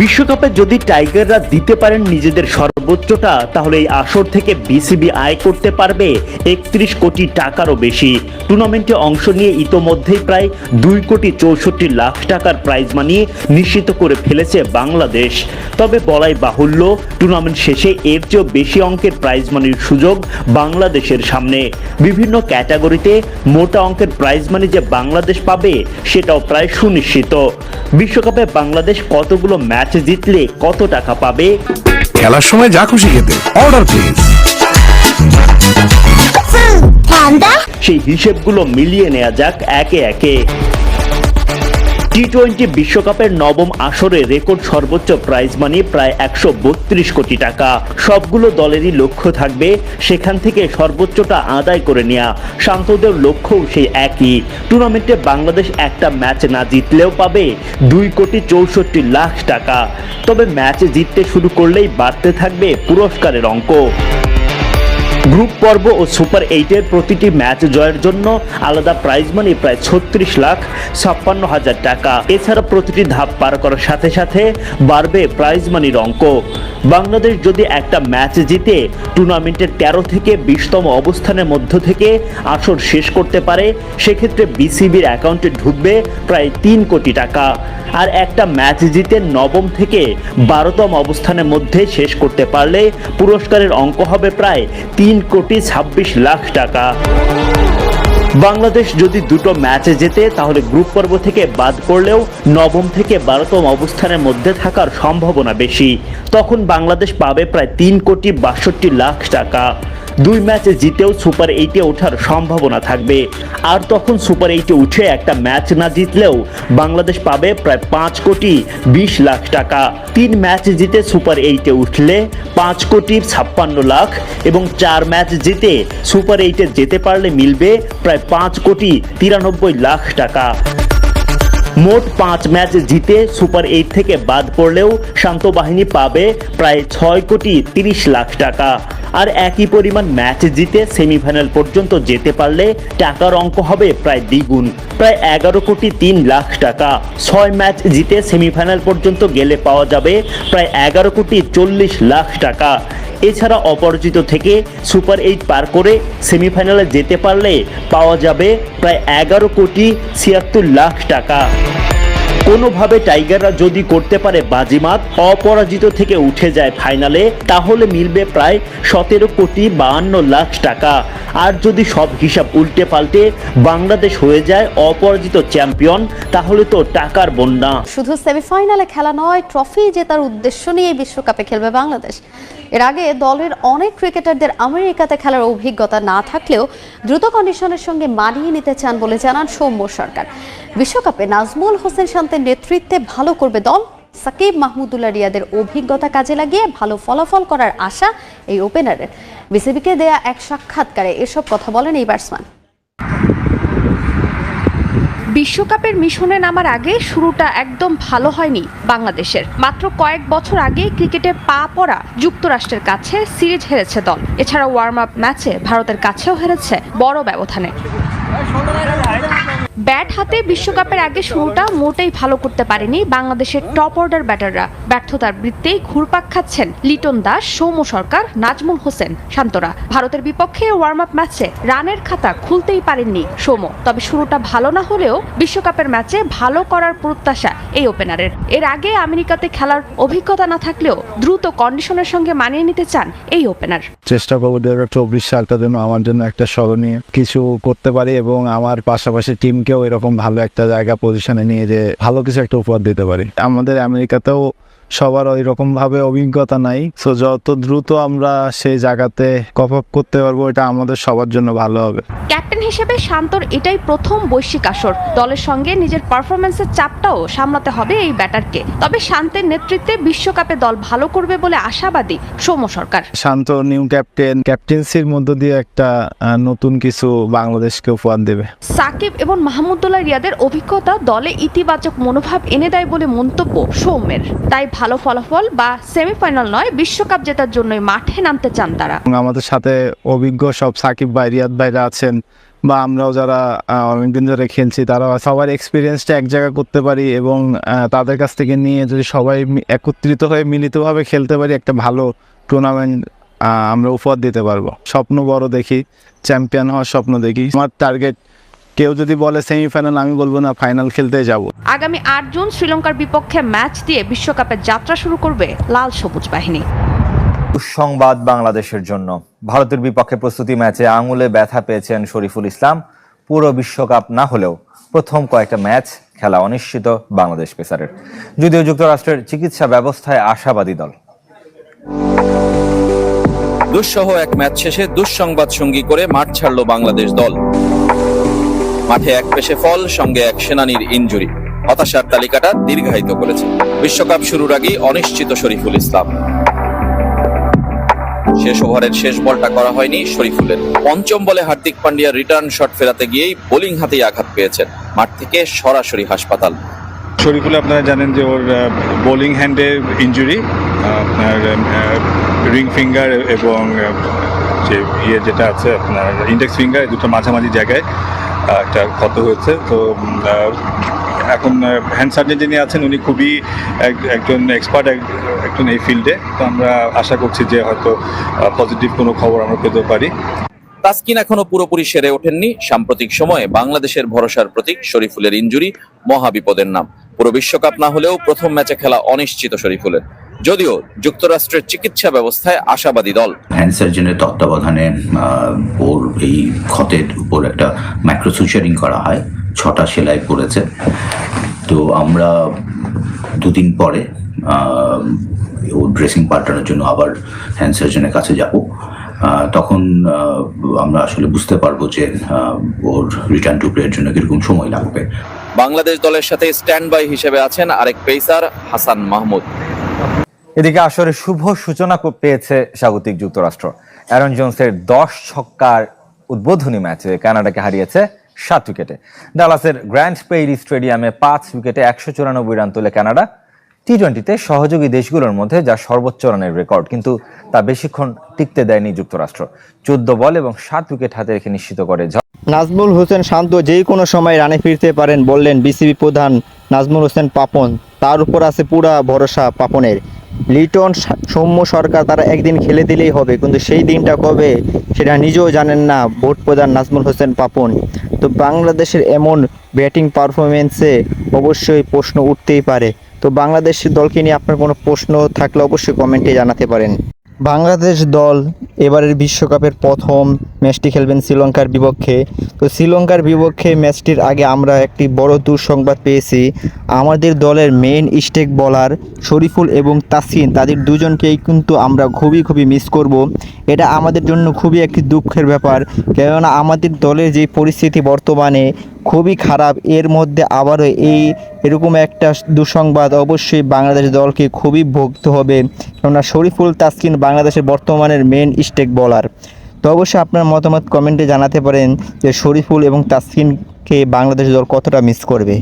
বিশ্বকাপে যদি টাইগাররা দিতে পারেন নিজেদের সর্বোচ্চটা, তাহলে এই আসর থেকে বিসিবি আয় করতে পারবে 31 কোটি টাকারও বেশি। টুর্নামেন্টে অংশ নিয়ে ইতোমধ্যেই প্রায় 2,64,00,000 টাকার প্রাইজ মানি নিশ্চিত করে ফেলেছে বাংলাদেশ। তবে বলাই বাহুল্য, টুর্নামেন্ট শেষে এর চেয়েও বেশি অঙ্কের প্রাইজ মানির সুযোগ বাংলাদেশের সামনে। বিভিন্ন ক্যাটাগরিতে মোটা অঙ্কের প্রাইজ মানি যে বাংলাদেশ পাবে সেটাও প্রায় সুনিশ্চিত। বিশ্বকাপে বাংলাদেশ কতগুলো ম্যাচ জিতলে কত টাকা পাবে? খেলার সময় যা খুশি খেতে অর্ডার প্লিজ। সেই হিসেবগুলো মিলিয়ে নেওয়া যাক একে একে। টি-20 বিশ্বকাপের নবম আসরে রেকর্ড সর্বোচ্চ প্রাইজ মানি প্রায় 132 কোটি টাকা। সবগুলো দলেরই লক্ষ্য থাকবে সেখান থেকে সর্বোচ্চটা আদায় করে নেওয়া। শান্তদের লক্ষ্যও সেই একই। টুর্নামেন্টে বাংলাদেশ একটা ম্যাচ না জিতলেও পাবে 2,64,00,000 টাকা। তবে ম্যাচ জিততে শুরু করলেই বাড়তে থাকবে পুরস্কারের অঙ্ক। গ্রুপ পর্ব ও সুপার 8-এর প্রতিটি ম্যাচ জয়ের জন্য আলাদা প্রাইজ মানি প্রায় 36,56,000 টাকা। এছাড়া প্রতিটি ধাপ পার করার সাথে সাথে বাড়বে প্রাইজ মানির অঙ্ক। বাংলাদেশ যদি একটা ম্যাচ জিতে টুর্নামেন্টের 13 থেকে 20তম অবস্থানের মধ্য থেকে আসর শেষ করতে পারে, সেক্ষেত্রে বিসিবির অ্যাকাউন্টে ঢুকবে প্রায় 3 কোটি টাকা। আর একটা ম্যাচ জিতে 9ম থেকে 12তম অবস্থানের মধ্যে শেষ করতে পারলে পুরস্কারের অঙ্ক হবে প্রায় 3,26,00,000 টাকা। বাংলাদেশ যদি দুটো ম্যাচে জেতে তাহলে গ্রুপ পর্ব থেকে বাদ পড়লেও 9ম থেকে 12তম অবস্থানের মধ্যে থাকার সম্ভাবনা বেশি। তখন বাংলাদেশ পাবে প্রায় 3,62,00,000 টাকা। 2 ম্যাচে জিতেও সুপার 8-এ ওঠার সম্ভাবনা থাকবে। আর তখন সুপার 8-এ উঠে একটা ম্যাচ না জিতলেও বাংলাদেশ পাবে প্রায় 5,20,00,000 টাকা। 3 ম্যাচ জিতে সুপার 8-এ উঠলে 5,56,00,000 এবং 4 ম্যাচ জিতে সুপার 8-এ যেতে পারলে মিলবে প্রায় 5,93,00,000 টাকা। মোট 5 ম্যাচ জিতে সুপার 8 থেকে বাদ পড়লেও শান্ত বাহিনী পাবে প্রায় 6,30,00,000 টাকা। আর একই পরিমাণ ম্যাচ জিতে সেমিফাইনাল পর্যন্ত যেতে পারলে টাকার অঙ্ক হবে প্রায় দ্বিগুণ, প্রায় 11,03,00,000 টাকা। 6 ম্যাচ জিতে সেমিফাইনাল পর্যন্ত গেলে পাওয়া যাবে প্রায় 11,40,00,000 টাকা। এছাড়া অপরাজিত থেকে সুপার 8 পার করে সেমিফাইনালে যেতে পারলে পাওয়া যাবে প্রায় 11,76,00,000 টাকা। কোনোভাবে টাইগাররা যদি করতে পারে বাজিমাত, অপরাজিত থেকে উঠে যায় ফাইনালে, তাহলে মিলবে প্রায় 17,52,00,000 টাকা। আর যদি সব হিসাব উল্টে পাল্টে বাংলাদেশ হয়ে যায় অপরাজিত চ্যাম্পিয়ন, তাহলে তো টাকার বন্যা। শুধু সেমিফাইনালে খেলা নয়, ট্রফি জেতার উদ্দেশ্য নিয়ে বিশ্বকাপে খেলবে বাংলাদেশ। এর আগে দলের অনেক ক্রিকেটারদের আমেরিকাতে খেলার অভিজ্ঞতা না থাকলেও দ্রুত কন্ডিশনের সঙ্গে মানিয়ে নিতে চান বলে জানান সৌম্য সরকার। বিশ্বকাপে নাজমুল হোসেন শান্তের নেতৃত্বে ভালো করবে দল। সাকিব, মাহমুদুল্লাহ রিয়াদের অভিজ্ঞতা কাজে লাগিয়ে ভালো ফলাফল করার আশা এই ওপেনারের। বিসিবিকে দেয়া এক সাক্ষাৎকারে এসব কথা বলেন এই ব্যাটসম্যান। বিশ্বকাপের মিশনে নামার আগে শুরুটা একদম ভালো হয়নি বাংলাদেশের। মাত্র কয়েক বছর আগে ক্রিকেটে পা পড়া যুক্তরাষ্ট্রের কাছে সিরিজ হেরেছে দল। এছাড়া ওয়ার্ম আপ ম্যাচে ভারতের কাছেও হেরেছে বড় ব্যবধানে। ব্যাট হাতে বিশ্বকাপের আগে শুরুটা মোটেই ভালো করতে পারেনি বাংলাদেশের টপ অর্ডার ব্যাটাররা। ব্যর্থতার বৃত্তেই ঘুরপাক খাচ্ছেন লিটন দাস, সৌম্য সরকার, নাজমুল হোসেন শান্তরা। ভারতের বিপক্ষে ওয়ার্ম আপ ম্যাচে রানের খাতা খুলতেই পারেননি সৌম্য। তবে শুরুটা ভালো না হলেও বিশ্বকাপের ম্যাচে ভালো করার প্রত্যাশা এই ওপেনারের। এর আগে আমেরিকাতে খেলার অভিজ্ঞতা না থাকলেও দ্রুত কন্ডিশনের সঙ্গে মানিয়ে নিতে চান এই ওপেনার। চেষ্টা করবো 2024 সালটা যেন আমার জন্য একটা স্মরণীয় কিছু করতে পারি এবং আমার পাশাপাশি টিমকেও এরকম ভালো একটা জায়গা পজিশনে নিয়ে যে ভালো কিছু একটা উপহার দিতে পারি। আমাদের আমেরিকাতেও সবার ওই রকম ভাবে অভিজ্ঞতা নাই, সো যত দ্রুত আমরা সেই জায়গাতে কপ আপ করতে পারবো এটা আমাদের সবার জন্য ভালো হবে। ক্যাপ্টেন হিসেবে শান্তর এটাই প্রথম বৈশ্বিক আসর। দলের সঙ্গে নিজের পারফরমেন্সের চাপটাও সামলাতে হবে এই ব্যাটারকে। তবে শান্তের নেতৃত্বে বিশ্বকাপে দল ভালো করবে বলে আশাবাদী সৌম্য সরকার। শান্ত নিউ ক্যাপ্টেন্সির মধ্য দিয়ে একটা নতুন কিছু বাংলাদেশকে উপহার দেবে। সাকিব এবং মাহমুদুল্লাহ রিয়াদের অভিজ্ঞতা দলে ইতিবাচক মনোভাব এনে দেয় বলে মন্তব্য সৌম্যের। তাই ভালো ফলাফল বা সেমিফাইনাল নয়, বিশ্বকাপ জেতার জন্যই মাঠে নামতে চান তারা। আমাদের সাথে অভিজ্ঞ সব সাকিব ভাই, রিয়াদ ভাইরা আছেন, বা আমরাও যারা অনেকদিন ধরে খেলছি তারা সবার এক্সপিরিয়েন্সটা এক জায়গায় করতে পারি এবং তাদের কাছ থেকে নিয়ে যদি সবাই একত্রিত হয়ে মিলিতভাবে খেলতে পারি একটা ভালো টুর্নামেন্ট আমরা উপহার দিতে পারবো। স্বপ্ন বড় দেখি, চ্যাম্পিয়ন হওয়ার স্বপ্ন দেখি। আমার টার্গেট, কেউ যদি বলে সেমিফাইনাল, আমি বলবো না, ফাইনাল খেলতে যাব। আগামী 8 জুন শ্রীলঙ্কার বিপক্ষে ম্যাচ দিয়ে বিশ্বকাপের যাত্রা শুরু করবে লাল সবুজ বাহিনী। সংবাদ বাংলাদেশের জন্য, ভারতের বিপক্ষে প্রস্তুতি ম্যাচে আঙুলে ব্যথা পেয়েছেন শরীফুল ইসলাম। পুরো বিশ্বকাপ না হলেও প্রথম কয়েকটা ম্যাচ খেলা অনিশ্চিত বাংলাদেশ পেসারের। যদিও যুক্তরাষ্ট্রের চিকিৎসা ব্যবস্থায় আশাবাদী দল। দুঃসহ এক ম্যাচ শেষে দুঃসংবাদ সঙ্গী করে মাঠ ছাড়ল বাংলাদেশ দল। মাঠে এক পেশে ফল, সঙ্গে এক সেনানীর ইনজুরি হতাশার তালিকাটা দীর্ঘায়িত করেছে। বিশ্বকাপ শুরুর আগেই অনিশ্চিত শরীফুল ইসলাম। শেষ ওভারের শেষ বলটা করা হয়নি শরীফুলের। পঞ্চম বলে হার্দিক পান্ডিয়ার রিটার্ন শট ফেরাতে গিয়েই বোলিং হাতেই আঘাত পেয়েছেন। মাঠ থেকে সরাসরি হাসপাতাল। শরীফুল আপনারা জানেন যে ওর বোলিং হ্যান্ডে ইনজুরি, আপনার রিং ফিঙ্গার এবং যে যেটা আছে আপনার ইন্ডেক্স ফিঙ্গার, দুটো মাঝামাঝি জায়গায় একটা ক্ষত হয়েছে। তো এখন হ্যান্ড সার্জন যিনি আছেন উনি খুবই একজন এক্সপার্ট একজন এই ফিল্ডে। তো আমরা আশা করছি যে হয়তো পজিটিভ কোনো খবর আমরা পেতে পারি। তাসকিন এখনো পুরোপুরি সেরে ওঠেননি। সাম্প্রতিক সময়ে বাংলাদেশের ভরসার প্রতীক শরীফুলের ইনজুরি মহাবিপদের নাম। পুরো বিশ্বকাপ না হলেও প্রথম ম্যাচে খেলা অনিশ্চিত শরীফুলের। যদিও যুক্তরাষ্ট্রের চিকিৎসা ব্যবস্থায় আশাবাদী দল। হ্যান্ড সার্জনের তত্ত্বাবধানে ওর এই ক্ষতের উপর একটা মাইক্রোসুচারিং করা হয়, 6টা সেলাই পড়েছে। তো আমরা দুদিন পরে ওর ড্রেসিং পাল্টানোর জন্য আবার হ্যান্ড সার্জনের কাছে যাব। তখন আমরা আসলে বুঝতে পারবো যে ওর রিটার্ন টু প্লের জন্য কিরকম সময় লাগবে। বাংলাদেশ দলের সাথে স্ট্যান্ড বাই হিসেবে আছেন আরেক পেসার হাসান মাহমুদ। এদিকে আসরে শুভ সূচনা পেয়েছে স্বাগতিক যুক্তরাষ্ট্র। অ্যারন জোন্সের 10 ছক্কার উদ্বোধনী ম্যাচে কানাডাকে হারিয়েছে 7 উইকেটে। ডালাসের গ্র্যান্ড প্রেইরি স্টেডিয়ামে 5 উইকেটে 194 রান তোলে কানাডা। টি-20তে সহযোগী দেশগুলোর মধ্যে যা সর্বোচ্চ রানের রেকর্ড, কিন্তু তা বেশিক্ষণ টিকতে দেয়নি যুক্তরাষ্ট্র। 14 বল এবং 7 উইকেট হাতে রেখে নিশ্চিত করে নাজমুল হোসেন শান্ত যেই কোনো সময় রানে ফিরতে পারেন বললেন বিসিবি প্রধান নাজমুল হোসেন পাপন। তার উপর আছে পুরা ভরসা পাপনের। লিটন, সৌম্য সরকার তারা একদিন খেলে দিলেই হবে, কিন্তু সেই দিনটা কবে সেটা নিজেও জানেন না বোর্ড প্রধান নাজমুল হোসেন পাপন। তো বাংলাদেশের এমন ব্যাটিং পারফরমেন্সে অবশ্যই প্রশ্ন উঠতেই পারে। তো বাংলাদেশের দলকে নিয়ে আপনার কোনো প্রশ্ন থাকলে অবশ্যই কমেন্টে জানাতে পারেন। বাংলাদেশ দল এবারের বিশ্বকাপের প্রথম ম্যাচটি খেলবেন শ্রীলঙ্কার বিপক্ষে। তো শ্রীলঙ্কার বিপক্ষে ম্যাচটির আগে আমরা একটি বড় দুঃসংবাদ পেয়েছি। আমাদের দলের মেইন স্টেক বোলার শরীফুল এবং তাসকিন, তাদের দুজনকেই কিন্তু আমরা খুবই মিস করব। এটা আমাদের জন্য খুবই একটি দুঃখের ব্যাপার, কেননা আমাদের দলের যে পরিস্থিতি বর্তমানে খুবই খারাপ। এর মধ্যে আবারও এরকম একটা দুঃসংবাদ অবশ্যই বাংলাদেশ দলকে খুবই ভুগতে হবে, কেননা শরীফুল, তাসকিন বাংলাদেশের বর্তমানের মেন স্টেক বোলার। তো অবশ্যই আপনার মতামত কমেন্টে জানাতে পারেন যে শরীফুল এবং তাসকিনকে বাংলাদেশ দল কতটা মিস করবে।